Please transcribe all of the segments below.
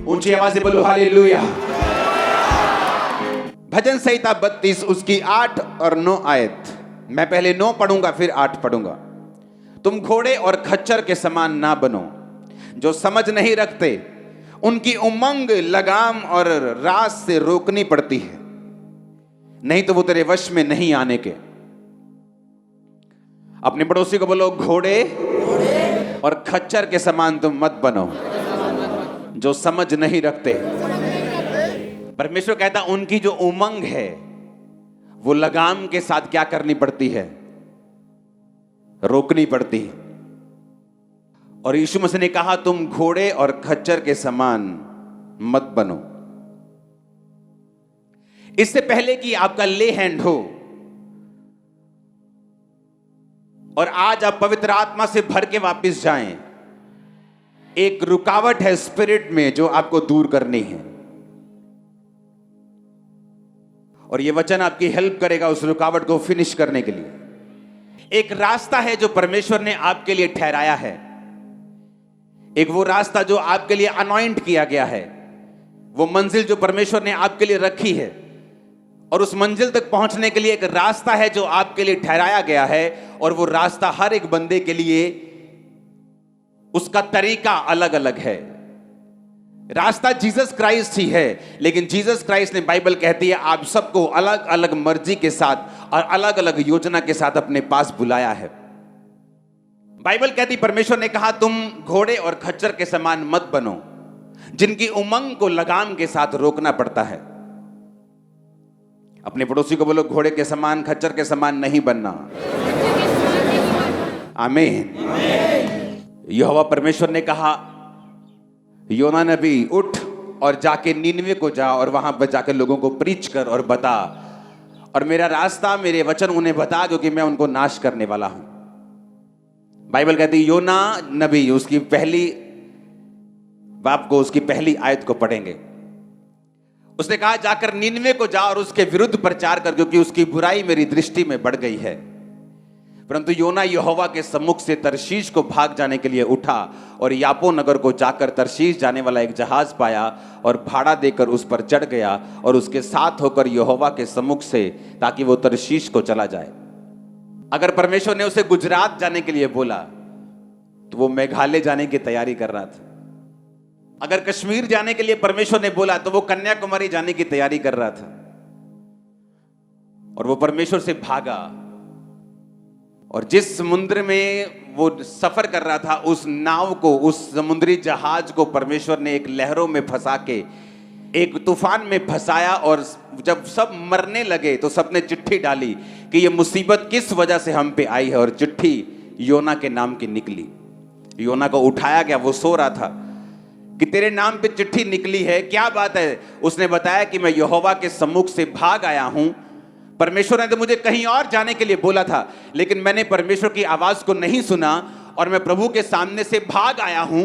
ऊंची आवाज से बोलो हालेलुया। भजन संहिता 32 उसकी 8 और 9 आयत। मैं पहले 9 पढ़ूंगा फिर 8 पढ़ूंगा। तुम घोड़े और खच्चर के समान ना बनो जो समझ नहीं रखते, उनकी उमंग लगाम और रास से रोकनी पड़ती है, नहीं तो वो तेरे वश में नहीं आने के। अपने पड़ोसी को बोलो घोड़े और खच्चर के समान तुम मत बनो जो समझ नहीं रखते। परमेश्वर कहता उनकी जो उमंग है वो लगाम के साथ क्या करनी पड़ती है, रोकनी पड़ती है। और यीशु मसीह ने कहा तुम घोड़े और खच्चर के समान मत बनो। इससे पहले कि आपका ले हैंड हो और आज आप पवित्र आत्मा से भर के वापस जाएं, एक रुकावट है स्पिरिट में जो आपको दूर करनी है, और यह वचन आपकी हेल्प करेगा उस रुकावट को फिनिश करने के लिए। एक रास्ता है जो परमेश्वर ने आपके लिए ठहराया है, एक वो रास्ता जो आपके लिए अनॉइंट किया गया है, वो मंजिल जो परमेश्वर ने आपके लिए रखी है, और उस मंजिल तक पहुंचने के लिए एक रास्ता है जो आपके लिए ठहराया गया है। और वो रास्ता हर एक बंदे के लिए उसका तरीका अलग अलग है। रास्ता जीसस क्राइस्ट ही है, लेकिन जीसस क्राइस्ट ने, बाइबल कहती है, आप सबको अलग अलग मर्जी के साथ और अलग अलग योजना के साथ अपने पास बुलाया है। बाइबल कहती, परमेश्वर ने कहा तुम घोड़े और खच्चर के समान मत बनो जिनकी उमंग को लगाम के साथ रोकना पड़ता है। अपने पड़ोसी को बोलो घोड़े के समान खच्चर के समान नहीं बनना। आमीन। यहोवा परमेश्वर ने कहा योना नबी उठ और जाके नीनवे को जा और वहां पर जाकर लोगों को प्रीच कर और बता, और मेरा रास्ता मेरे वचन उन्हें बता क्योंकि मैं उनको नाश करने वाला हूं। बाइबल कहती योना नबी, उसकी पहली बाप को उसकी पहली आयत को पढ़ेंगे। उसने कहा जाकर नीनवे को जा और उसके विरुद्ध प्रचार कर क्योंकि उसकी बुराई मेरी दृष्टि में बढ़ गई है। परंतु योना यहोवा के सम्मुख से तरशीश को भाग जाने के लिए उठा और यापो नगर को जाकर तरशीश जाने वाला एक जहाज पाया और भाड़ा देकर उस पर चढ़ गया और उसके साथ होकर यहोवा के सम्मुख से, ताकि वो तरशीश को चला जाए। अगर परमेश्वर ने उसे गुजरात जाने के लिए बोला तो वो मेघालय जाने की तैयारी कर रहा था। अगर कश्मीर जाने के लिए परमेश्वर ने बोला तो वो कन्याकुमारी जाने की तैयारी कर रहा था। और वो परमेश्वर से भागा, और जिस समुद्र में वो सफर कर रहा था उस नाव को, उस समुद्री जहाज को परमेश्वर ने एक लहरों में फंसा के एक तूफान में फंसाया। और जब सब मरने लगे तो सबने चिट्ठी डाली कि ये मुसीबत किस वजह से हम पे आई है, और चिट्ठी योना के नाम की निकली। योना को उठाया गया, वो सो रहा था, कि तेरे नाम पे चिट्ठी निकली है, क्या बात है। उसने बताया कि मैं यहोवा के सम्मुख से भाग आया हूं। परमेश्वर ने तो मुझे कहीं और जाने के लिए बोला था, लेकिन मैंने परमेश्वर की आवाज को नहीं सुना और मैं प्रभु के सामने से भाग आया हूं।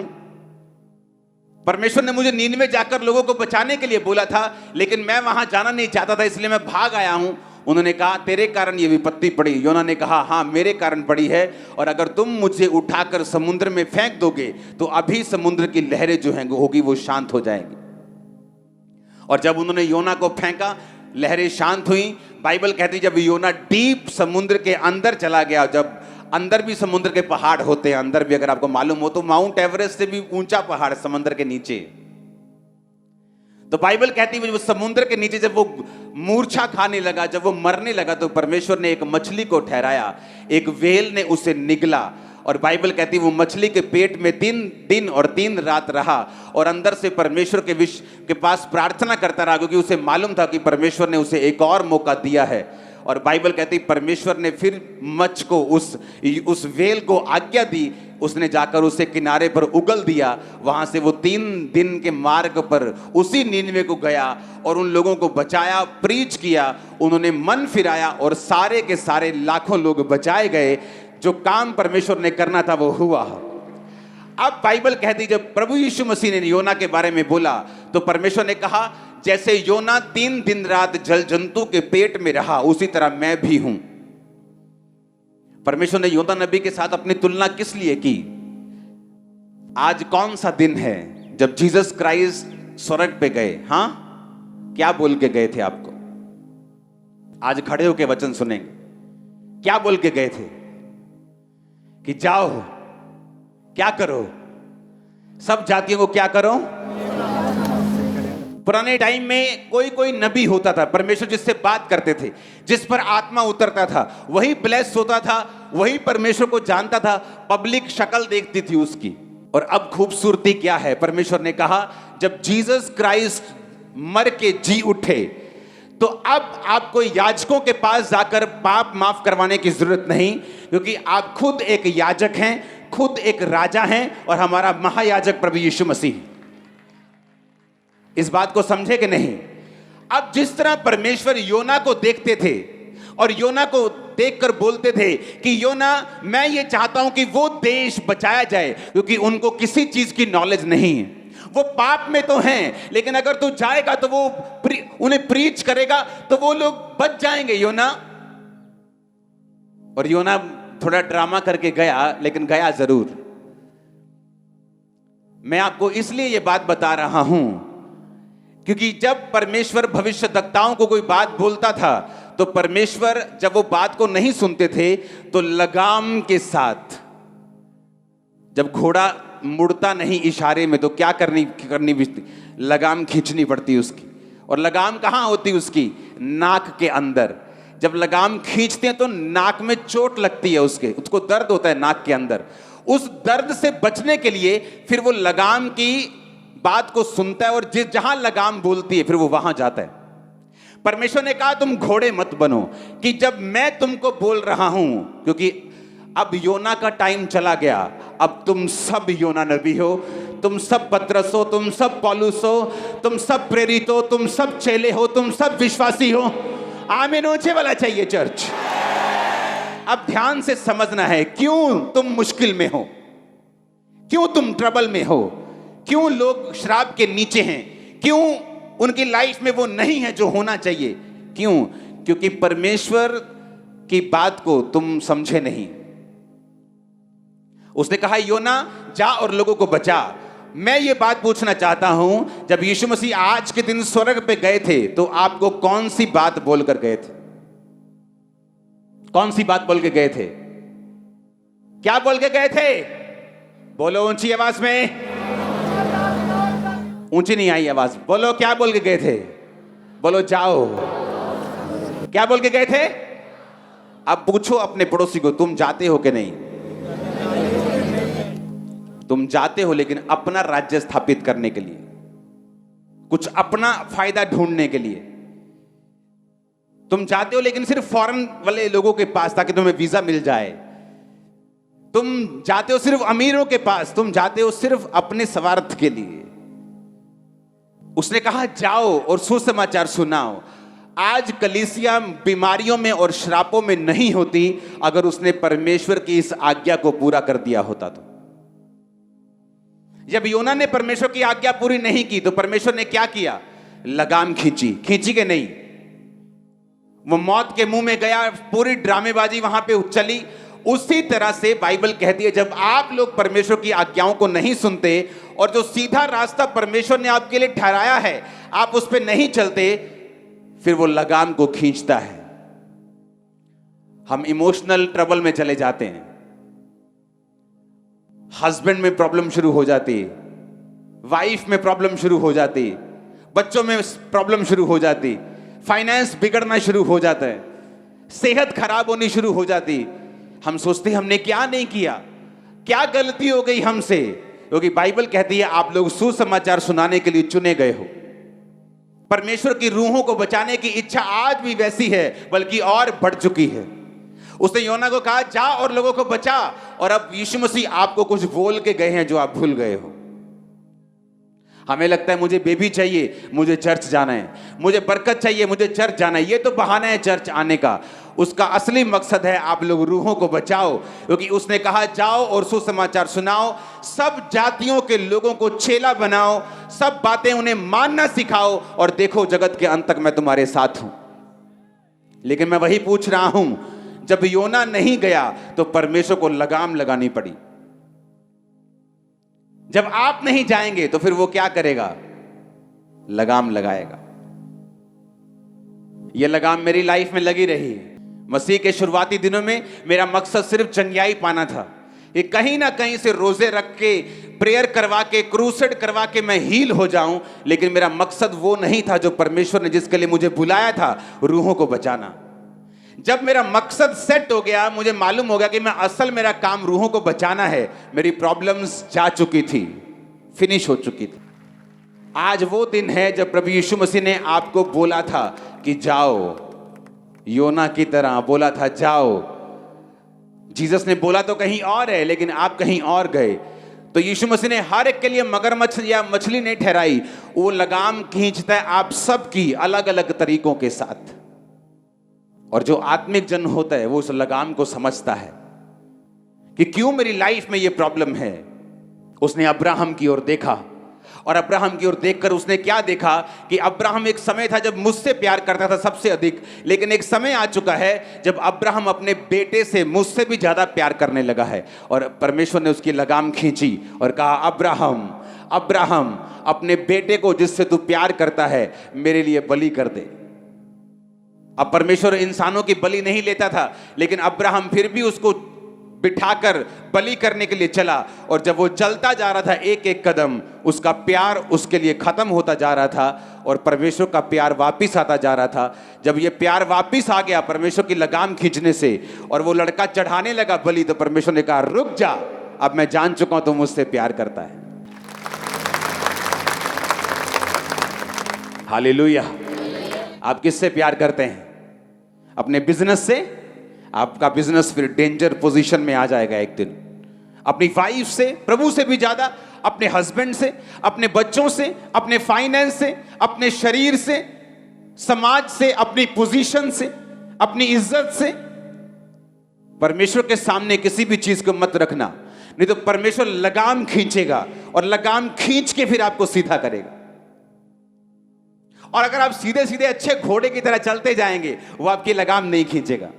परमेश्वर ने मुझे नीनवे जाकर लोगों को बचाने के लिए बोला था, लेकिन मैं वहां जाना नहीं चाहता था, इसलिए मैं भाग आया हूं। उन्होंने कहा तेरे कारण ये विपत्ति पड़ी। योना ने कहा हाँ मेरे कारण पड़ी है, और अगर तुम मुझे उठाकर समुद्र में फेंक दोगे तो अभी समुद्र की लहरें जो हैं होगी वो शांत हो जाएंगी। और जब उन्होंने योना को फेंका लहरें शांत हुई। बाइबल कहती जब योना डीप समुद्र के अंदर चला गया, जब अंदर भी समुद्र के पहाड़ होते हैं, अंदर भी अगर आपको मालूम हो तो माउंट एवरेस्ट से भी ऊंचा पहाड़ समुद्र के नीचे। तो बाइबल कहती है वो समुद्र के नीचे जब वो मूर्छा खाने लगा, जब वो मरने लगा, तो परमेश्वर ने एक मछली को ठहराया, एक व्हेल ने उसे निगला। और बाइबल कहती वो मछली के पेट में 3 दिन और 3 रात रहा और अंदर से परमेश्वर के पास प्रार्थना करता रहा, क्योंकि उसे मालूम था कि परमेश्वर ने उसे एक और मौका दिया है। और बाइबल कहती परमेश्वर ने फिर मच्छ को उस व्हेल को आज्ञा दी, उसने जाकर उसे किनारे पर उगल दिया। वहां से वो 3 दिन के मार्ग पर उसी नीनवे को गया और उन लोगों को बचाया, प्रीच किया, उन्होंने मन फिराया और सारे के सारे लाखों लोग बचाए गए। जो काम परमेश्वर ने करना था वो हुआ। अब बाइबल कहती जब प्रभु यीशु मसीह ने योना के बारे में बोला तो परमेश्वर ने कहा जैसे योना 3 दिन रात जल जंतु के पेट में रहा उसी तरह मैं भी हूं। परमेश्वर ने योना नबी के साथ अपनी तुलना किस लिए की? आज कौन सा दिन है जब जीसस क्राइस्ट स्वर्ग पे गए, हाँ क्या बोल के गए थे आपको? आज खड़े होके वचन सुनेंगे। क्या बोल के गए थे कि जाओ क्या करो, सब जातियों को क्या करो? पुराने टाइम में कोई कोई नबी होता था, परमेश्वर जिससे बात करते थे, जिस पर आत्मा उतरता था, वही ब्लेस होता था, वही परमेश्वर को जानता था, पब्लिक शक्ल देखती थी उसकी। और अब खूबसूरती क्या है, परमेश्वर ने कहा जब जीसस क्राइस्ट मर के जी उठे तो अब आपको याजकों के पास जाकर पाप माफ करवाने की जरूरत नहीं, क्योंकि आप खुद एक याजक हैं, खुद एक राजा हैं और हमारा महायाजक प्रभु यीशु मसीह। इस बात को समझे कि नहीं? अब जिस तरह परमेश्वर योना को देखते थे और योना को देखकर बोलते थे कि योना मैं ये चाहता हूं कि वो देश बचाया जाए, क्योंकि उनको किसी चीज की नॉलेज नहीं है, वो पाप में तो हैं, लेकिन अगर तू जाएगा तो वो उन्हें प्रीच करेगा तो वो लोग बच जाएंगे योना। और योना थोड़ा ड्रामा करके गया, लेकिन गया जरूर। मैं आपको इसलिए ये बात बता रहा हूं क्योंकि जब परमेश्वर भविष्यद्वक्ताओं को कोई बात बोलता था तो परमेश्वर जब वो बात को नहीं सुनते थे तो लगाम के साथ, जब घोड़ा मुड़ता नहीं इशारे में तो क्या करनी लगाम खींचनी पड़ती उसकी। और लगाम कहां होती उसकी? नाक के अंदर। जब लगाम खींचते हैं तो नाक में चोट लगती है, उसको दर्द होता है नाक के अंदर। उस दर्द से बचने के लिए फिर वो लगाम की बात को सुनता है और जहां लगाम बोलती है फिर वो वहां जाता है। परमेश्वर ने कहा तुम घोड़े मत बनो, कि जब मैं तुमको बोल रहा हूं, क्योंकि अब योना का टाइम चला गया, अब तुम सब योना नबी हो, तुम सब पतरस हो, तुम सब पौलुस हो, तुम सब प्रेरित हो, तुम सब चेले हो, तुम सब विश्वासी हो। आमीन ऊंचे वाला चाहिए चर्च। अब ध्यान से समझना है क्यों तुम मुश्किल में हो, क्यों तुम ट्रबल में हो, क्यों लोग शराब के नीचे हैं, क्यों उनकी लाइफ में वो नहीं है जो होना चाहिए। क्यों? क्योंकि परमेश्वर की बात को तुम समझे नहीं। उसने कहा योना जा और लोगों को बचा। मैं ये बात पूछना चाहता हूं, जब यीशु मसीह आज के दिन स्वर्ग पे गए थे तो आपको कौन सी बात बोलकर गए थे? कौन सी बात बोल के गए थे? क्या बोल के गए थे? बोलो ऊंची आवाज में। ऊंची नहीं आई आवाज, बोलो क्या बोल के गए थे? बोलो जाओ। क्या बोल के गए थे? अब पूछो अपने पड़ोसी को तुम जाते हो कि नहीं? तुम जाते हो लेकिन अपना राज्य स्थापित करने के लिए, कुछ अपना फायदा ढूंढने के लिए। तुम जाते हो लेकिन सिर्फ फॉरेन वाले लोगों के पास ताकि तुम्हें वीजा मिल जाए। तुम जाते हो सिर्फ अमीरों के पास, तुम जाते हो सिर्फ अपने स्वार्थ के लिए। उसने कहा जाओ और सुसमाचार सुनाओ। आज कलीसिया बीमारियों में और श्रापों में नहीं होती अगर उसने परमेश्वर की इस आज्ञा को पूरा कर दिया होता तो। जब योना ने परमेश्वर की आज्ञा पूरी नहीं की तो परमेश्वर ने क्या किया? लगाम खींची के नहीं? वो मौत के मुंह में गया, पूरी ड्रामेबाजी वहां पे चली। उसी तरह से बाइबल कहती है जब आप लोग परमेश्वर की आज्ञाओं को नहीं सुनते और जो सीधा रास्ता परमेश्वर ने आपके लिए ठहराया है आप उस पर नहीं चलते, फिर वो लगाम को खींचता है। हम इमोशनल ट्रबल में चले जाते हैं, हस्बैंड में प्रॉब्लम शुरू हो जाती, वाइफ में प्रॉब्लम शुरू हो जाती, बच्चों में प्रॉब्लम शुरू हो जाती, फाइनेंस बिगड़ना शुरू हो जाता है, सेहत खराब होनी शुरू हो जाती। हम सोचते हमने क्या नहीं किया, क्या गलती हो गई हमसे, क्योंकि बाइबल कहती है आप लोग सुसमाचार सुनाने के लिए चुने गए हो। परमेश्वर की रूहों को बचाने की इच्छा आज भी वैसी है, बल्कि और बढ़ चुकी है। उसने योना को कहा जा और लोगों को बचा, और अब यीशु मसीह आपको कुछ बोल के गए हैं जो आप भूल गए हो। हमें लगता है मुझे बेबी चाहिए, मुझे चर्च जाना है, मुझे बरकत चाहिए, मुझे चर्च जाना है। ये तो बहाना है चर्च आने का। उसका असली मकसद है आप लोग रूहों को बचाओ, क्योंकि उसने कहा जाओ और सुसमाचार सुनाओ, सब जातियों के लोगों को चेला बनाओ, सब बातें उन्हें मानना सिखाओ, और देखो जगत के अंत तक मैं तुम्हारे साथ हूं। लेकिन मैं वही पूछ रहा हूं, जब योना नहीं गया तो परमेश्वर को लगाम लगानी पड़ी। जब आप नहीं जाएंगे तो फिर वो क्या करेगा? लगाम लगाएगा। यह लगाम मेरी लाइफ में लगी रही। मसीह के शुरुआती दिनों में मेरा मकसद सिर्फ चंगियाई पाना था। ये कहीं ना कहीं से रोजे रख के, प्रेयर करवा के, क्रूसेड करवा के मैं हील हो जाऊं, लेकिन मेरा मकसद वो नहीं था जो परमेश्वर ने जिसके लिए मुझे बुलाया था, रूहों को बचाना। जब मेरा मकसद सेट हो गया, मुझे मालूम हो गया कि मैं असल मेरा काम रूहों को बचाना है, मेरी प्रॉब्लम्स जा चुकी थी, फिनिश हो चुकी थी। आज वो दिन है जब प्रभु यीशु मसीह ने आपको बोला था कि जाओ, योना की तरह बोला था जाओ। जीसस ने बोला तो कहीं और है, लेकिन आप कहीं और गए। तो यीशु मसीह ने हर एक के लिए मगरमच्छ या मछली नहीं ठहराई, वो लगाम खींचता है आप सबकी अलग अलग तरीकों के साथ। और जो आत्मिक जन होता है वो उस लगाम को समझता है कि क्यों मेरी लाइफ में ये प्रॉब्लम है। उसने अब्राहम की ओर देखा, और अब्राहम की ओर देखकर उसने क्या देखा कि अब्राहम एक समय था जब मुझसे प्यार करता था सबसे अधिक, लेकिन एक समय आ चुका है जब अब्राहम अपने बेटे से मुझसे भी ज्यादा प्यार करने लगा है। और परमेश्वर ने उसकी लगाम खींची और कहा, अब्राहम, अब्राहम, अपने बेटे को जिससे तू प्यार करता है मेरे लिए बलि कर दे। अब परमेश्वर इंसानों की बलि नहीं लेता था, लेकिन अब्राहम फिर भी उसको बिठाकर बलि करने के लिए चला। और जब वो चलता जा रहा था एक एक कदम, उसका प्यार उसके लिए खत्म होता जा रहा था और परमेश्वर का प्यार वापिस आता जा रहा था। जब ये प्यार वापिस आ गया परमेश्वर की लगाम खींचने से, और वो लड़का चढ़ाने लगा बलि, तो परमेश्वर ने कहा, रुक जा, अब मैं जान चुका हूं तुम मुझसे प्यार करता है। हालेलुया। आप किससे प्यार करते हैं? अपने बिजनेस से? आपका बिजनेस फिर डेंजर पोजीशन में आ जाएगा एक दिन। अपनी वाइफ से, प्रभु से भी ज्यादा, अपने हस्बैंड से, अपने बच्चों से, अपने फाइनेंस से, अपने शरीर से, समाज से, अपनी पोजीशन से, अपनी इज्जत से। परमेश्वर के सामने किसी भी चीज को मत रखना, नहीं तो परमेश्वर लगाम खींचेगा और लगाम खींच के फिर आपको सीधा करेगा। और अगर आप सीधे सीधे अच्छे घोड़े की तरह चलते जाएंगे, वो आपकी लगाम नहीं खींचेगा।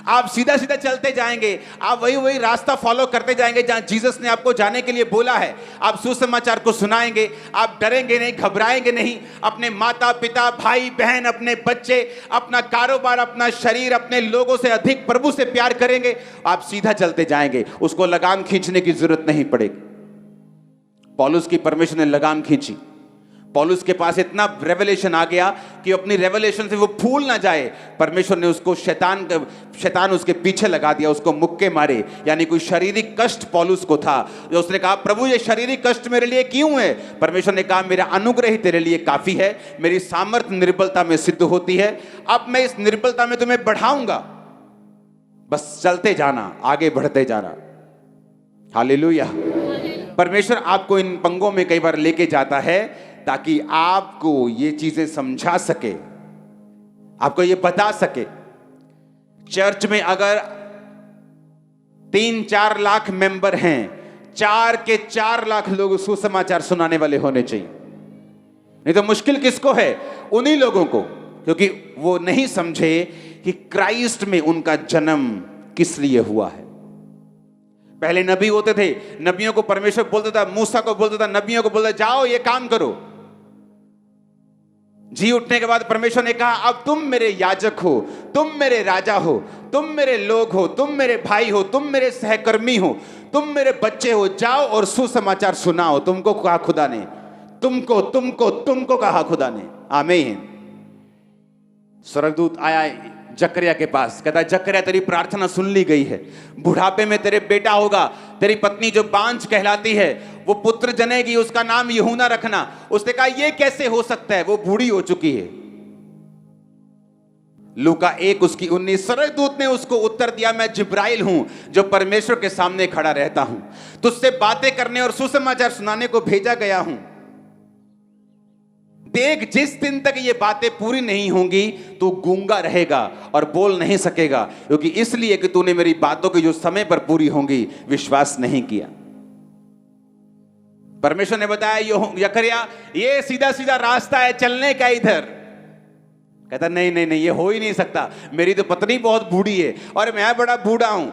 आप सीधा सीधा चलते जाएंगे, आप वही वही रास्ता फॉलो करते जाएंगे जहां जीसस ने आपको जाने के लिए बोला है। आप सुसमाचार को सुनाएंगे, आप डरेंगे नहीं, घबराएंगे नहीं। अपने माता पिता, भाई बहन, अपने बच्चे, अपना कारोबार, अपना शरीर, अपने लोगों से अधिक प्रभु से प्यार करेंगे। आप सीधा चलते जाएंगे, उसको लगाम खींचने की जरूरत नहीं पड़ेगी। पौलुस की परमेश्वर ने लगाम खींची। पौलुस के पास इतना रेवलेशन आ गया कि अपनी रेवलेशन से वो भूल ना जाए। परमेश्वर ने उसको शैतान उसके पीछे लगा दिया, उसको मुक्के मारे, यानी कोई शारीरिक कष्ट पौलुस को था। जो उसने कहा, प्रभु ये शारीरिक कष्ट मेरे लिए क्यों है? परमेश्वर ने कहा, मेरा अनुग्रह ही तेरे लिए काफी है, मेरी सामर्थ निर्बलता में सिद्ध होती है। अब मैं इस निर्बलता में तुम्हें बढ़ाऊंगा, बस चलते जाना, आगे बढ़ते जाना। हालेलुया। परमेश्वर आपको इन पंगों में कई बार लेके जाता है ताकि आपको ये चीजें समझा सके, आपको ये बता सके। चर्च में अगर 3-4 लाख मेंबर हैं, 4 के 4 लाख लोग सुसमाचार सुनाने वाले होने चाहिए। नहीं तो मुश्किल किसको है? उन्हीं लोगों को, क्योंकि वो नहीं समझे कि क्राइस्ट में उनका जन्म किस लिए हुआ है। पहले नबी होते थे, नबियों को परमेश्वर बोलता था, मूसा को बोलता था, नबियों को बोलता, जाओ ये काम करो। जी उठने के बाद परमेश्वर ने कहा, अब तुम मेरे याजक हो, तुम मेरे राजा हो, तुम मेरे लोग हो, तुम मेरे भाई हो, तुम मेरे सहकर्मी हो, तुम मेरे बच्चे हो, जाओ और सुसमाचार सुनाओ। तुमको कहा खुदा ने, तुमको तुमको तुमको कहा खुदा ने। आमीन। स्वर्गदूत आया जकरिया के पास, कहता है, जकरिया तेरी प्रार्थना सुन ली गई है, बुढ़ापे में तेरे बेटा होगा, तेरी पत्नी जो बांझ कहलाती है वो पुत्र जनेगी, उसका नाम यूहन्ना रखना। उसने कहा, ये कैसे हो सकता है, वो बूढ़ी हो चुकी है। लूका 1:19। स्वर्गदूत ने उसको उत्तर दिया, मैं जिब्राइल हूं जो परमेश्वर के सामने खड़ा रहता हूं, तुझसे बातें करने और सुसमाचार सुनाने को भेजा गया हूं। देख, जिस दिन तक ये बातें पूरी नहीं होंगी तू गूंगा रहेगा और बोल नहीं सकेगा, क्योंकि इसलिए कि तूने मेरी बातों की जो समय पर पूरी होंगी विश्वास नहीं किया। परमेश्वर ने बताया, जकरिया ये सीधा सीधा रास्ता है चलने का इधर। कहता, नहीं नहीं नहीं, ये हो ही नहीं सकता, मेरी तो पत्नी बहुत बूढ़ी है और मैं बड़ा बूढ़ा हूं,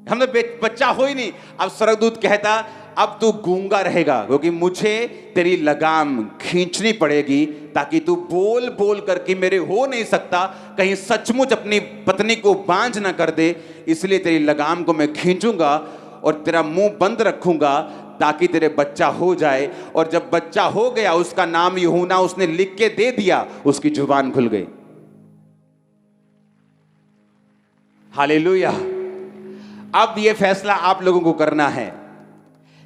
हम तो बच्चा हो ही नहीं। अब स्वर्गदूत कहता, अब तू गूंगा रहेगा, क्योंकि मुझे तेरी लगाम खींचनी पड़ेगी ताकि तू बोल बोल करके मेरे हो नहीं सकता कहीं सचमुच अपनी पत्नी को बांझ ना कर दे, इसलिए तेरी लगाम को मैं खींचूंगा और तेरा मुंह बंद रखूंगा ताकि तेरे बच्चा हो जाए। और जब बच्चा हो गया, उसका नाम यूहन्ना उसने लिख के दे दिया, उसकी जुबान खुल गई। हालेलुया। अब यह फैसला आप लोगों को करना है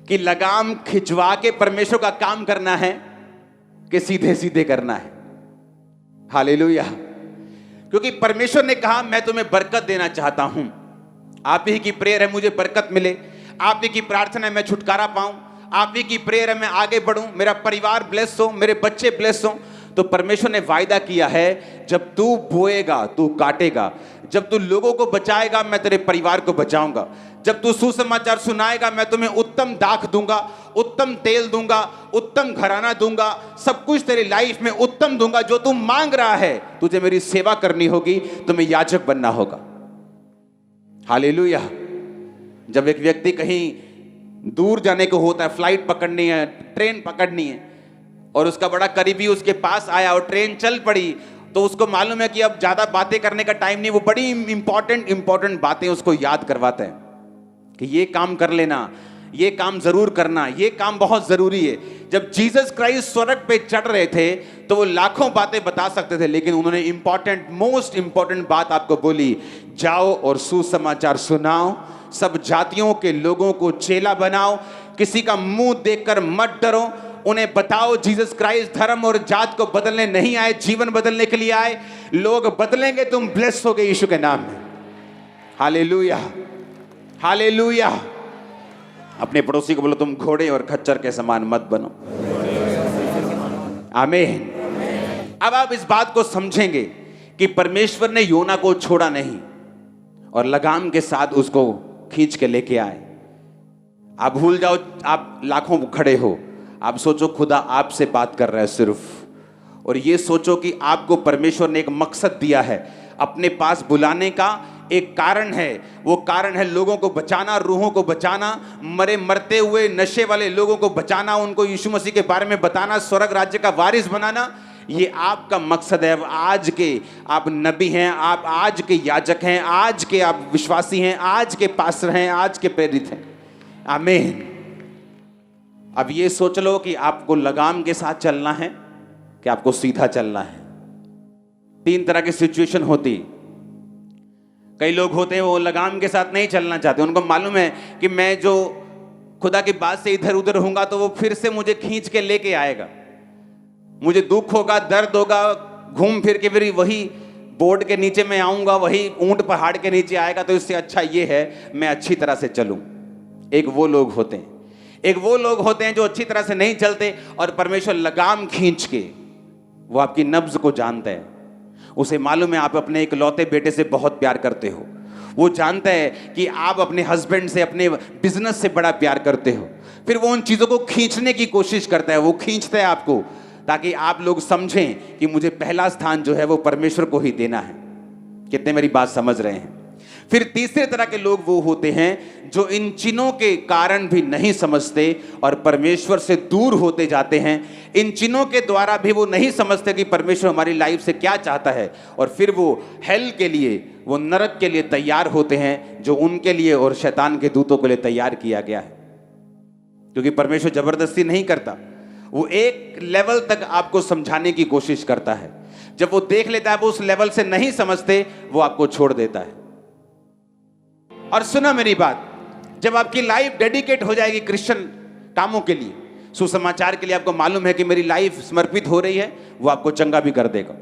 कि लगाम खिंचवा के परमेश्वर का काम करना है कि सीधे सीधे करना है। हालेलुया। क्योंकि परमेश्वर ने कहा मैं तुम्हें बरकत देना चाहता हूं। आप ही की प्रेयर है मुझे बरकत मिले, आप ही की प्रार्थना है मैं छुटकारा पाऊं, आप ही की प्रेयर है मैं आगे बढ़ूं, मेरा परिवार ब्लेस हो, मेरे बच्चे ब्लेस हो। तो परमेश्वर ने वायदा किया है, जब तू बोएगा तू काटेगा, जब तू लोगों को बचाएगा मैं तेरे परिवार को बचाऊंगा, जब तू सुसमाचार सुनाएगा मैं तुम्हें उत्तम दाख दूंगा, उत्तम तेल दूंगा, उत्तम घराना दूंगा, सब कुछ तेरी लाइफ में उत्तम दूंगा। जो तू मांग रहा है, तुझे मेरी सेवा करनी होगी, तुम्हें याजक बनना होगा। हालेलुया। जब एक व्यक्ति कहीं दूर जाने को होता है, फ्लाइट पकड़नी है, ट्रेन पकड़नी है, और उसका बड़ा करीबी उसके पास आया और ट्रेन चल पड़ी, तो उसको मालूम है कि अब ज्यादा बातें करने का टाइम नहीं, वो बड़ी इंपॉर्टेंट बातें उसको याद करवाते हैं कि ये काम कर लेना, ये काम जरूर करना, ये काम बहुत जरूरी है। जब जीसस क्राइस्ट स्वर्ग पे चढ़ रहे थे तो वो लाखों बातें बता सकते थे, लेकिन उन्होंने मोस्ट इंपॉर्टेंट बात आपको बोली, जाओ और सुसमाचार सुनाओ, सब जातियों के लोगों को चेला बनाओ, किसी का मुंह देखकर मत डरो, उन्हें बताओ जीसस क्राइस्ट धर्म और जात को बदलने नहीं आए, जीवन बदलने के लिए आए। लोग बदलेंगे, तुम ब्लेस हो गए यीशु के नाम में। Hallelujah, hallelujah. अपने पड़ोसी को बोलो, तुम घोड़े और खच्चर के समान मत बनो। आमीन। अब आप इस बात को समझेंगे कि परमेश्वर ने योना को छोड़ा नहीं और लगाम के साथ उसको खींच के लेके आए। आप भूल जाओ आप लाखों खड़े हो, आप सोचो खुदा आपसे बात कर रहा है सिर्फ, और ये सोचो कि आपको परमेश्वर ने एक मकसद दिया है, अपने पास बुलाने का एक कारण है। वो कारण है लोगों को बचाना, रूहों को बचाना, मरे मरते हुए नशे वाले लोगों को बचाना, उनको यीशु मसीह के बारे में बताना, स्वर्ग राज्य का वारिस बनाना। ये आपका मकसद है। आज के आप नबी हैं, आप आज के याजक हैं, आज के आप विश्वासी हैं, आज के पास्टर हैं, आज के प्रेरित हैं। आमीन। अब ये सोच लो कि आपको लगाम के साथ चलना है कि आपको सीधा चलना है। 3 तरह की सिचुएशन होती। कई लोग होते हैं वो लगाम के साथ नहीं चलना चाहते, उनको मालूम है कि मैं जो खुदा की बात से इधर उधर होऊंगा तो वो फिर से मुझे खींच के लेके आएगा, मुझे दुख होगा, दर्द होगा, घूम फिर के फिर वही बोर्ड के नीचे मैं आऊंगा, वही ऊंट पहाड़ के नीचे आएगा। तो इससे अच्छा ये है मैं अच्छी तरह से चलूं। एक वो लोग होते हैं, एक वो लोग होते हैं जो अच्छी तरह से नहीं चलते और परमेश्वर लगाम खींच के, वो आपकी नब्ज को जानता है, उसे मालूम है आप अपने इकलौते बेटे से बहुत प्यार करते हो, वो जानता है कि आप अपने हस्बैंड से, अपने बिजनेस से बड़ा प्यार करते हो। फिर वो उन चीजों को खींचने की कोशिश करता है, वो खींचता है आपको ताकि आप लोग समझें कि मुझे पहला स्थान जो है वो परमेश्वर को ही देना है। कितने मेरी बात समझ रहे हैं? फिर तीसरे तरह के लोग वो होते हैं जो इन चिन्हों के कारण भी नहीं समझते और परमेश्वर से दूर होते जाते हैं। इन चिन्हों के द्वारा भी वो नहीं समझते कि परमेश्वर हमारी लाइफ से क्या चाहता है, और फिर वो हेल के लिए, वो नरक के लिए तैयार होते हैं, जो उनके लिए और शैतान के दूतों के लिए तैयार किया गया है। क्योंकि परमेश्वर जबरदस्ती नहीं करता, वो एक लेवल तक आपको समझाने की कोशिश करता है। जब वो देख लेता है वो उस लेवल से नहीं समझते, वो आपको छोड़ देता है। और सुना मेरी बात, जब आपकी लाइफ डेडिकेट हो जाएगी क्रिश्चियन कामों के लिए, सुसमाचार के लिए, आपको मालूम है कि मेरी लाइफ समर्पित हो रही है, वो आपको चंगा भी कर देगा,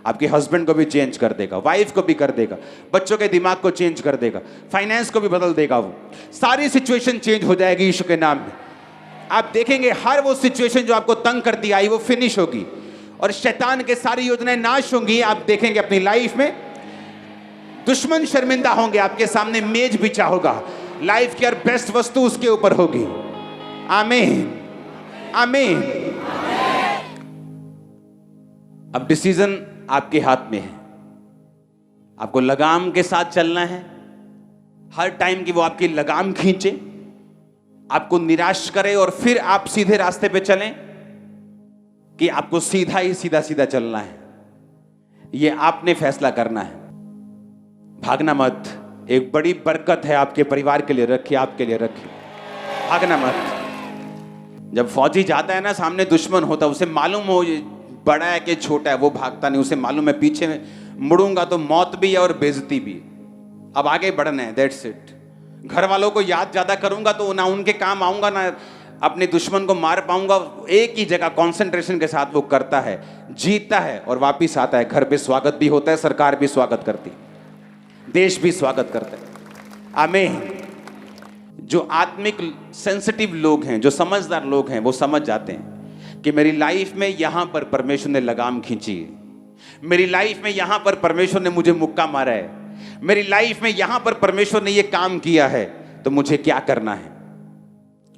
आपके हस्बैंड को भी चेंज कर देगा, वाइफ को भी कर देगा, बच्चों के दिमाग को चेंज कर देगा, फाइनेंस को भी बदल देगा। वो सारी सिचुएशन चेंज हो जाएगी यीशु के नाम में। आप देखेंगे हर वो सिचुएशन जो आपको तंग करती आई वो फिनिश होगी और शैतान के सारी योजनाएं नाश होंगी। आप देखेंगे अपनी लाइफ में दुश्मन शर्मिंदा होंगे, आपके सामने मेज बिछा होगा, लाइफ की हर बेस्ट वस्तु उसके ऊपर होगी। आमीन, आमीन। अब डिसीजन आपके हाथ में है, आपको लगाम के साथ चलना है। हर टाइम की वो आपकी लगाम खींचे आपको निराश करे और फिर आप सीधे रास्ते पे चलें, कि आपको सीधा ही सीधा सीधा चलना है, ये आपने फैसला करना है। भागना मत। एक बड़ी बरकत है आपके परिवार के लिए रखी, आपके लिए रखी। भागना मत। जब फौजी जाता है ना, सामने दुश्मन होता है, उसे मालूम हो ये बड़ा है कि छोटा है, वो भागता नहीं। उसे मालूम है पीछे मुड़ूंगा तो मौत भी है और बेइज्जती भी। अब आगे बढ़ना है, दैट्स इट। घर वालों को याद ज्यादा करूंगा तो ना उनके काम आऊंगा, ना अपने दुश्मन को मार पाऊंगा। एक ही जगह कंसंट्रेशन के साथ वो करता है, जीतता है और वापिस आता है। घर पे स्वागत भी होता है, सरकार भी स्वागत करती, देश भी स्वागत करता है। आमीन। जो आत्मिक सेंसिटिव लोग हैं, जो समझदार लोग हैं, वो समझ जाते हैं कि मेरी लाइफ में यहां पर परमेश्वर ने लगाम खींची है, मेरी लाइफ में यहां पर परमेश्वर ने मुझे मुक्का मारा है, मेरी लाइफ में यहां पर परमेश्वर ने ये काम किया है, तो मुझे क्या करना है।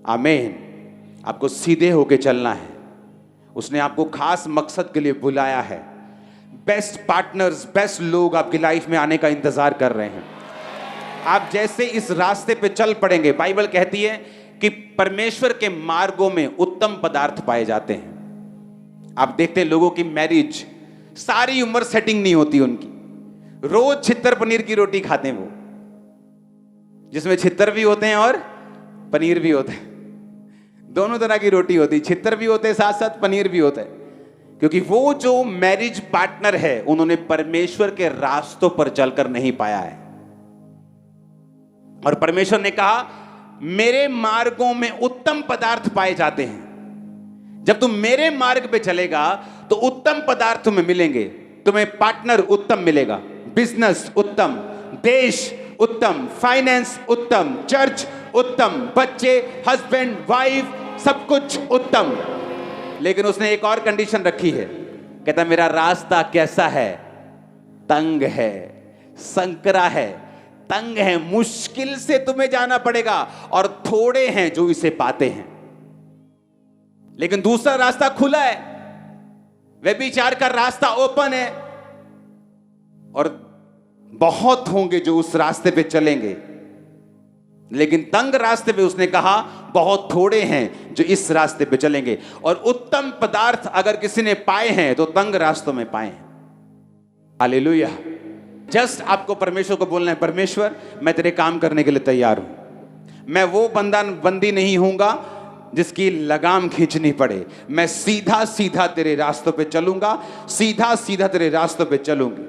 आमीन। आपको सीधे होके चलना है। उसने आपको खास मकसद के लिए बुलाया है। बेस्ट पार्टनर्स, बेस्ट लोग आपकी लाइफ में आने का इंतजार कर रहे हैं। आप जैसे इस रास्ते पे चल पड़ेंगे, बाइबल कहती है कि परमेश्वर के मार्गों में उत्तम पदार्थ पाए जाते हैं। आप देखते हैं लोगों की मैरिज, सारी उम्र सेटिंग नहीं होती उनकी, रोज छित्तर पनीर की रोटी खाते हैं वो, जिसमें छित्तर भी होते हैं और पनीर भी होते हैं। दोनों तरह की रोटी होती, छित्तर भी होते हैं, साथ साथ पनीर भी होता है। क्योंकि वो जो मैरिज पार्टनर है, उन्होंने परमेश्वर के रास्तों पर चलकर नहीं पाया है। और परमेश्वर ने कहा मेरे मार्गों में उत्तम पदार्थ पाए जाते हैं। जब तुम मेरे मार्ग पे चलेगा तो उत्तम पदार्थ तुम्हें मिलेंगे। तुम्हें पार्टनर उत्तम मिलेगा, बिजनेस उत्तम, देश उत्तम, फाइनेंस उत्तम, चर्च उत्तम, बच्चे, हस्बैंड, वाइफ, सब कुछ उत्तम। लेकिन उसने एक और कंडीशन रखी है, कहता मेरा रास्ता कैसा है, तंग है, संकरा है, तंग है, मुश्किल से तुम्हें जाना पड़ेगा और थोड़े हैं जो इसे पाते हैं। लेकिन दूसरा रास्ता खुला है, व्यभिचार का रास्ता ओपन है, और बहुत होंगे जो उस रास्ते पे चलेंगे। लेकिन तंग रास्ते पे उसने कहा बहुत थोड़े हैं जो इस रास्ते पे चलेंगे। और उत्तम पदार्थ अगर किसी ने पाए हैं तो तंग रास्तों में पाए हैं। हालेलुया। जस्ट आपको परमेश्वर को बोलना है, परमेश्वर मैं तेरे काम करने के लिए तैयार हूं। मैं वो बंदी नहीं हूंगा जिसकी लगाम खींचनी पड़े। मैं सीधा सीधा तेरे रास्तों पे चलूंगा, सीधा सीधा तेरे रास्तों पे चलूंगी।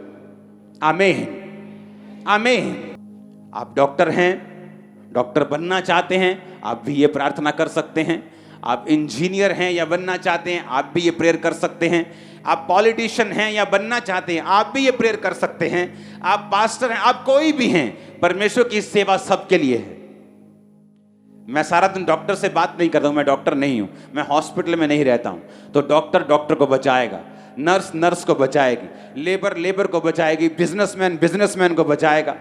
आमीन, आमीन। आप डॉक्टर हैं, डॉक्टर बनना चाहते हैं, आप भी ये प्रार्थना कर सकते हैं। आप इंजीनियर हैं या बनना चाहते हैं, आप भी ये प्रेयर कर सकते हैं। आप पॉलिटिशियन हैं या बनना चाहते हैं, आप भी ये प्रेयर कर सकते हैं। आप पास्टर हैं, आप कोई भी हैं, परमेश्वर की सेवा सबके लिए है। मैं सारा दिन डॉक्टर से बात नहीं करता हूं, मैं डॉक्टर नहीं हूं, मैं हॉस्पिटल में नहीं रहता हूं। तो डॉक्टर डॉक्टर को बचाएगा, नर्स नर्स को बचाएगी, लेबर लेबर को बचाएगी, बिजनेसमैन बिजनेसमैन को बचाएगा।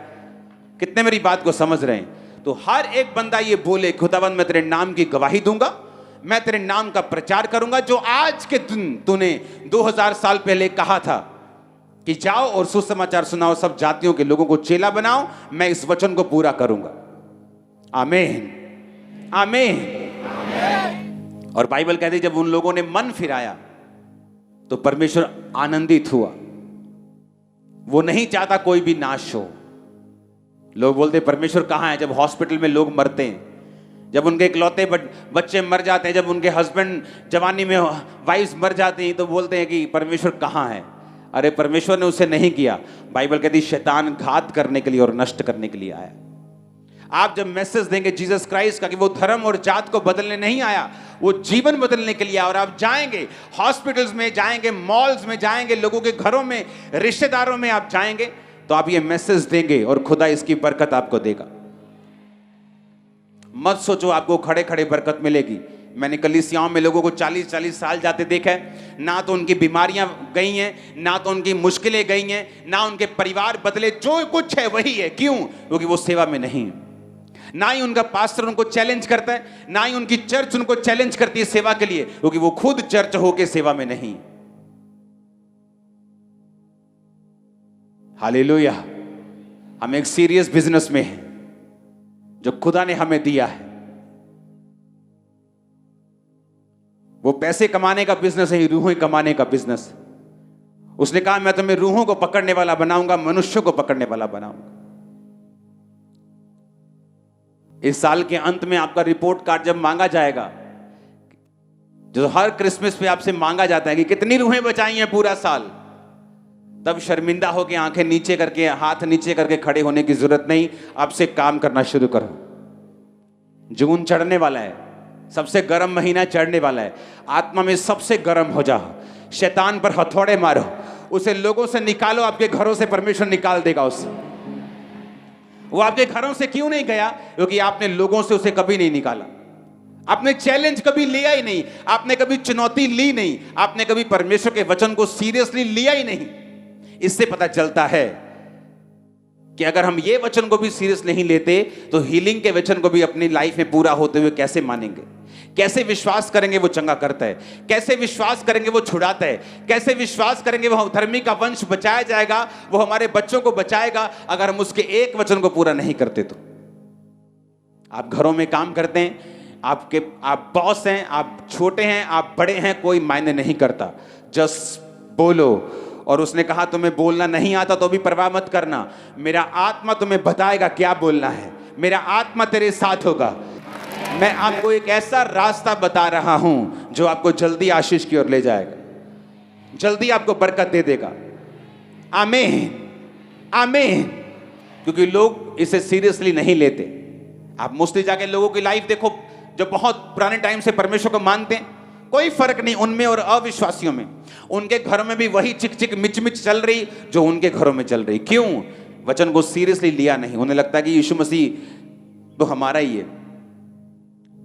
कितने मेरी बात को समझ रहे हैं? तो हर एक बंदा ये बोले, खुदावंद मैं तेरे नाम की गवाही दूंगा, मैं तेरे नाम का प्रचार करूंगा। जो आज के दिन तूने 2000 साल पहले कहा था कि जाओ और सुसमाचार सुनाओ, सब जातियों के लोगों को चेला बनाओ, मैं इस वचन को पूरा करूंगा। आमीन, आमीन। और बाइबल कहती है जब उन लोगों ने मन फिराया तो परमेश्वर आनंदित हुआ। वो नहीं चाहता कोई भी नाश हो। लोग बोलते परमेश्वर कहां है? जब हॉस्पिटल में लोग मरते हैं, जब उनके इकलौते बच्चे मर जाते हैं, जब उनके हस्बैंड जवानी में वाइफ्स मर जाती हैं, तो बोलते हैं कि परमेश्वर कहां है? अरे परमेश्वर ने उसे नहीं किया। बाइबल कहती शैतान घात करने के लिए और नष्ट करने के लिए आया। आप जब मैसेज देंगे जीसस क्राइस्ट का कि वो धर्म और जात को बदलने नहीं आया, वो जीवन बदलने के लिए आया, और आप जाएंगे हॉस्पिटल्स में, जाएंगे मॉल्स में, जाएंगे लोगों के घरों में, रिश्तेदारों में आप जाएंगे, तो आप ये मैसेज देंगे और खुदा इसकी बरकत आपको देगा। मत सोचो आपको खड़े खड़े बरकत मिलेगी। मैंने कलीसियाओं में लोगों को 40-40 साल जाते देखा है, ना तो उनकी बीमारियां गई हैं, ना तो उनकी मुश्किलें गई हैं, ना उनके परिवार बदले, जो कुछ है वही है। क्यों? क्योंकि वो सेवा में नहीं है। ना ही उनका पास्टर उनको चैलेंज करता है, ना ही उनकी चर्च उनको चैलेंज करती है सेवा के लिए, क्योंकि वो खुद चर्च होके सेवा में नहीं। हालेलुया। हम एक सीरियस बिजनेस में हैं जो खुदा ने हमें दिया है। वो पैसे कमाने का बिजनेस है, रूहें कमाने का बिजनेस। उसने कहा मैं तुम्हें रूहों को पकड़ने वाला बनाऊंगा, मनुष्यों को पकड़ने वाला बनाऊंगा। इस साल के अंत में आपका रिपोर्ट कार्ड जब मांगा जाएगा, जो हर क्रिसमस पे आपसे मांगा जाता है कि कितनी रूहें बचाई हैं पूरा साल, तब शर्मिंदा होकर आंखें नीचे करके, हाथ नीचे करके खड़े होने की जरूरत नहीं। आपसे काम करना शुरू करो। जून चढ़ने वाला है, सबसे गर्म महीना चढ़ने वाला है। आत्मा में सबसे गर्म हो जाओ, शैतान पर हथौड़े मारो, उसे लोगों से निकालो। आपके घरों से परमेश्वर निकाल देगा उसे। वो आपके घरों से क्यों नहीं गया? क्योंकि आपने लोगों से उसे कभी नहीं निकाला। आपने चैलेंज कभी लिया ही नहीं, आपने कभी चुनौती ली नहीं, आपने कभी परमेश्वर के वचन को सीरियसली लिया ही नहीं। इससे पता चलता है कि अगर हम ये वचन को भी सीरियस नहीं लेते तो हीलिंग के वचन को भी अपनी लाइफ में पूरा होते हुए कैसे मानेंगे? कैसे विश्वास करेंगे वो चंगा करता है? कैसे विश्वास करेंगे वो छुड़ाता है? कैसे विश्वास करेंगे वो धर्मी का वंश बचाया जाएगा, वो हमारे बच्चों को बचाएगा, अगर हम उसके एक वचन को पूरा नहीं करते तो? आप घरों में काम करते हैं, आप बॉस हैं, आप छोटे हैं, आप बड़े हैं, कोई मायने नहीं करता। जस्ट बोलो। और उसने कहा तुम्हें बोलना नहीं आता तो भी परवाह मत करना, मेरा आत्मा तुम्हें बताएगा क्या बोलना है, मेरा आत्मा तेरे साथ होगा। मैं आपको एक ऐसा रास्ता बता रहा हूं जो आपको जल्दी आशीष की ओर ले जाएगा, जल्दी आपको बरकत दे देगा। आमीन, आमीन। क्योंकि लोग इसे सीरियसली नहीं लेते। आप मोस्टली जाके लोगों की लाइफ देखो जो बहुत पुराने टाइम से परमेश्वर को मानते हैं, कोई फर्क नहीं उनमें और अविश्वासियों में। उनके घरों में भी वही चिक चिक मिच मिच चल रही जो उनके घरों में चल रही। क्यों? वचन को सीरियसली लिया नहीं। उन्हें लगता है कि यीशु मसीह तो हमारा ही है,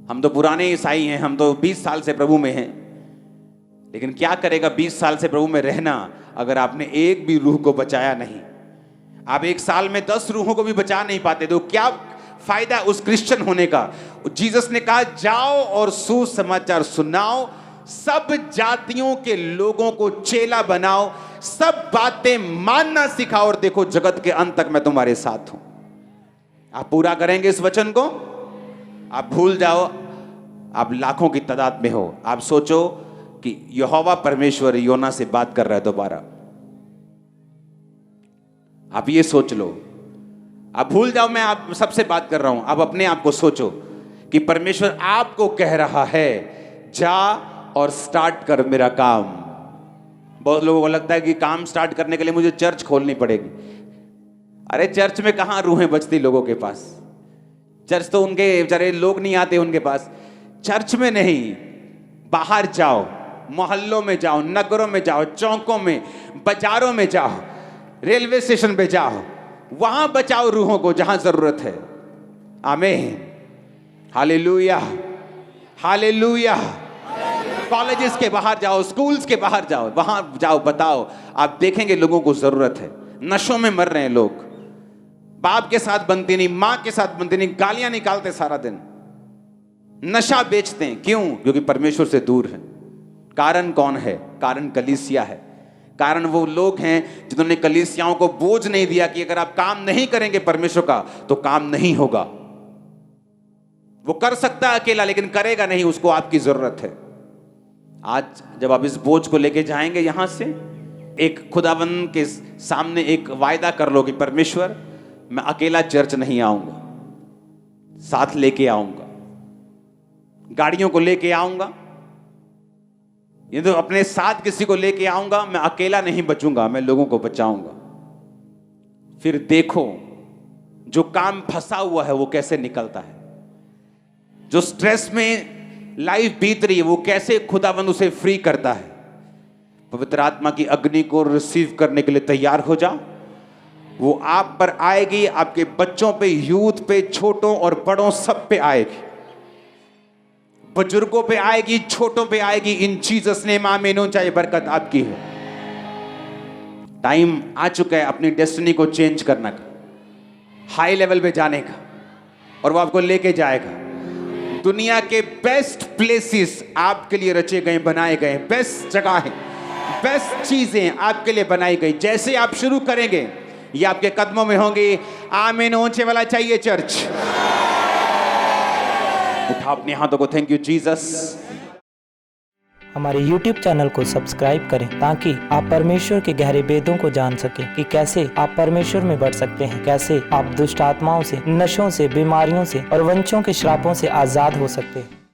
हम तो पुराने ईसाई हैं, हम तो 20 साल से प्रभु में हैं। लेकिन क्या करेगा 20 साल से प्रभु में रहना अगर आपने एक भी रूह को बचाया नहीं? आप एक साल में 10 रूहों को भी बचा नहीं पाते तो क्या फायदा उस क्रिश्चियन होने का? जीसस ने कहा जाओ और सुसमाचार सुनाओ, सब जातियों के लोगों को चेला बनाओ, सब बातें मानना सिखाओ, और देखो जगत के अंत तक मैं तुम्हारे साथ हूं। आप पूरा करेंगे इस वचन को? आप भूल जाओ आप लाखों की तादाद में हो। आप सोचो कि यहोवा परमेश्वर योना से बात कर रहा है दोबारा। आप ये सोच लो। आप भूल जाओ मैं आप सबसे बात कर रहा हूं। आप अपने आप को सोचो कि परमेश्वर आपको कह रहा है जा और स्टार्ट कर मेरा काम। बहुत लोगों को लगता है कि काम स्टार्ट करने के लिए मुझे चर्च खोलनी पड़ेगी। अरे चर्च में कहां रूहें बचती लोगों के पास? चर्च तो उनके बेचारे लोग नहीं आते उनके पास। चर्च में नहीं, बाहर जाओ, मोहल्लों में जाओ, नगरों में जाओ, चौकों में, बाजारों में जाओ, रेलवे स्टेशन पे जाओ, वहां बचाओ रूहों को जहां जरूरत है। आमीन, हालेलुया, हालेलुया। कॉलेजेस के बाहर जाओ, स्कूल्स के बाहर जाओ, वहां जाओ, बताओ। आप देखेंगे लोगों को जरूरत है। नशों में मर रहे हैं लोग, बाप के साथ बनती नहीं, मां के साथ बनती नहीं, गालियां निकालते सारा दिन, नशा बेचते हैं। क्यों? क्योंकि परमेश्वर से दूर है। कारण कौन है? कारण कलीसिया है। कारण वो लोग हैं जिन्होंने कलीसियाओं को बोझ नहीं दिया कि अगर आप काम नहीं करेंगे परमेश्वर का तो काम नहीं होगा। वो कर सकता है अकेला लेकिन करेगा नहीं, उसको आपकी जरूरत है। आज जब आप इस बोझ को लेके जाएंगे यहां से, एक खुदावंद के सामने एक वायदा कर लो कि परमेश्वर मैं अकेला चर्च नहीं आऊंगा, साथ लेके आऊंगा, गाड़ियों को लेके आऊंगा, ये तो अपने साथ किसी को लेके आऊंगा। मैं अकेला नहीं बचूंगा, मैं लोगों को बचाऊंगा। फिर देखो जो काम फंसा हुआ है वो कैसे निकलता है, जो स्ट्रेस में लाइफ बीत रही है वो कैसे खुदावंद उसे फ्री करता है। पवित्र आत्मा की अग्नि को रिसीव करने के लिए तैयार हो जाओ। वो आप पर आएगी, आपके बच्चों पे, यूथ पे, छोटों और बड़ों सब पे आएगी, बुजुर्गों पे आएगी, छोटों पे आएगी। इन जीसस नेम आमीन। चाहे बरकत आपकी है। टाइम आ चुका है अपनी डेस्टिनी को चेंज करने का, हाई लेवल पे जाने का, और वो आपको लेके जाएगा। दुनिया के बेस्ट प्लेसेस आपके लिए रचे गए, बनाए गए, बेस्ट जगह है, बेस्ट चीजें आपके लिए बनाई गई। जैसे आप शुरू करेंगे ये आपके कदमों में होंगी। आमीन। ऊंचे वाला चाहिए चर्च। उठा अपने हाथों को। Thank you Jesus. हमारे YouTube चैनल को सब्सक्राइब करें ताकि आप परमेश्वर के गहरे वेदों को जान सकें कि कैसे आप परमेश्वर में बढ़ सकते हैं, कैसे आप दुष्ट आत्माओं से, नशों से, बीमारियों से और वंशों के श्रापों से आजाद हो सकते हैं।